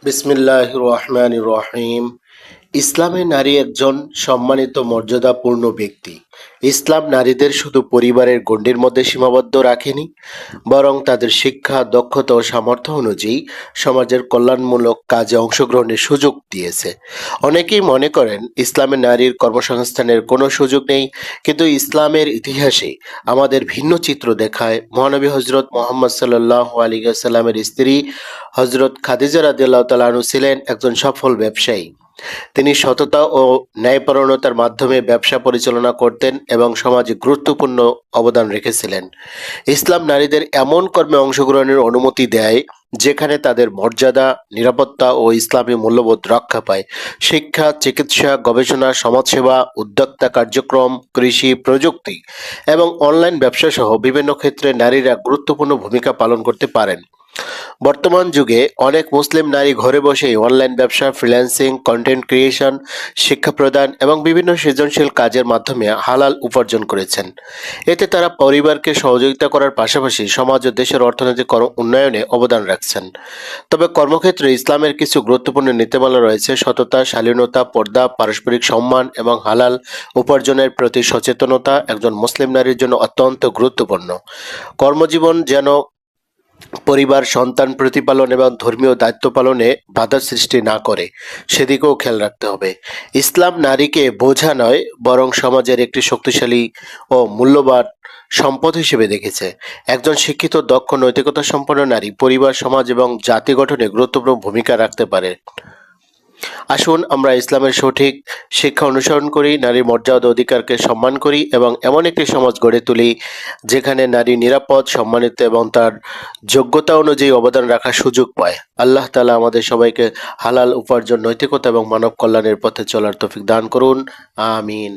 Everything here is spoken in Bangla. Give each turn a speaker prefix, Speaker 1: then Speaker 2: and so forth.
Speaker 1: বিসমিল্লাহির রহমানির রহিম। ইসলামে নারী একজন সম্মানিত মর্যাদাপূর্ণ ব্যক্তি। ইসলাম নারীদের শুধু পরিবারের গণ্ডির মধ্যে সীমাবদ্ধ রাখেনি, বরং তাদের শিক্ষা, দক্ষতা ও সামর্থ্য অনুযায়ী সমাজের কল্যাণমূলক কাজে অংশগ্রহণের সুযোগ দিয়েছে। অনেকেই মনে করেন ইসলামে নারীর কর্মসংস্থানের কোনো সুযোগ নেই, কিন্তু ইসলামের ইতিহাসে আমাদের ভিন্ন চিত্র দেখায়। মহানবী হজরত মোহাম্মদ সাল্লাল্লাহু আলাইহি ওয়াসাল্লামের স্ত্রী হজরত খাদিজা রাদিয়াল্লাহু তাআলা আনহা ছিলেন একজন সফল ব্যবসায়ী। তিনি সততা ও ন্যায়পরায়ণতার মাধ্যমে ব্যবসা পরিচালনা করতেন এবং সমাজে গুরুত্বপূর্ণ অবদান রেখেছিলেন। ইসলাম নারীদের এমন কর্মে অংশগ্রহণের অনুমতি দেয় যেখানে তাদের মর্যাদা, নিরাপত্তা ও ইসলামী মূল্যবোধ রক্ষা পায়। শিক্ষা, চিকিৎসা, গবেষণা, সমাজসেবা, উদ্যোক্তা কার্যক্রম, কৃষি, প্রযুক্তি এবং অনলাইন ব্যবসা সহ বিভিন্ন ক্ষেত্রে নারীরা গুরুত্বপূর্ণ ভূমিকা পালন করতে পারেন। বর্তমান যুগে অনেক মুসলিম নারী ঘরে বসেই অনলাইন ব্যবসা, ফ্রিল্যান্সিং, কন্টেন্ট ক্রিয়েশন, শিক্ষা প্রদান এবং বিভিন্ন সৃজনশীল কাজের মাধ্যমে হালাল উপার্জন করেছেন। এতে তারা পরিবারকে সহযোগিতা করার পাশাপাশি সমাজ ও দেশের অর্থনৈতিক উন্নয়নে অবদান রাখছেন। তবে কর্মক্ষেত্রে ইসলামের কিছু গুরুত্বপূর্ণ নীতিমালা রয়েছে। সততা, শালীনতা, পর্দা, পারস্পরিক সম্মান এবং হালাল উপার্জনের প্রতি সচেতনতা একজন মুসলিম নারীর জন্য অত্যন্ত গুরুত্বপূর্ণ। কর্মজীবন যেন পরিবার, সন্তান প্রতিপালন এবং ধর্মীয় দায়িত্ব পালনে বাধা সৃষ্টি না করে, সেদিকেও খেয়াল রাখতে হবে। ইসলাম নারীকে বোঝা নয়, বরং সমাজের একটি শক্তিশালী ও মূল্যবান সম্পদ হিসেবে দেখেছে। একজন শিক্ষিত, দক্ষ, নৈতিকতা সম্পন্ন নারী পরিবার, সমাজ এবং জাতি গঠনে গুরুত্বপূর্ণ ভূমিকা রাখতে পারে। আসুন আমরা ইসলামের সঠিক শিক্ষা অনুসরণ করি, নারীর মর্যাদা ও অধিকারকে সম্মান করি এবং এমন একটি সমাজ গড়ে তুলি যেখানে নারী নিরাপদ, সম্মানিত এবং তার যোগ্যতা অনুযায়ী অবদান রাখার সুযোগ পায়। আল্লাহ তাআলা আমাদের সবাইকে হালাল উপার্জন, নৈতিকতা এবং মানব কল্যাণের পথে চলার তৌফিক দান করুন। আমিন।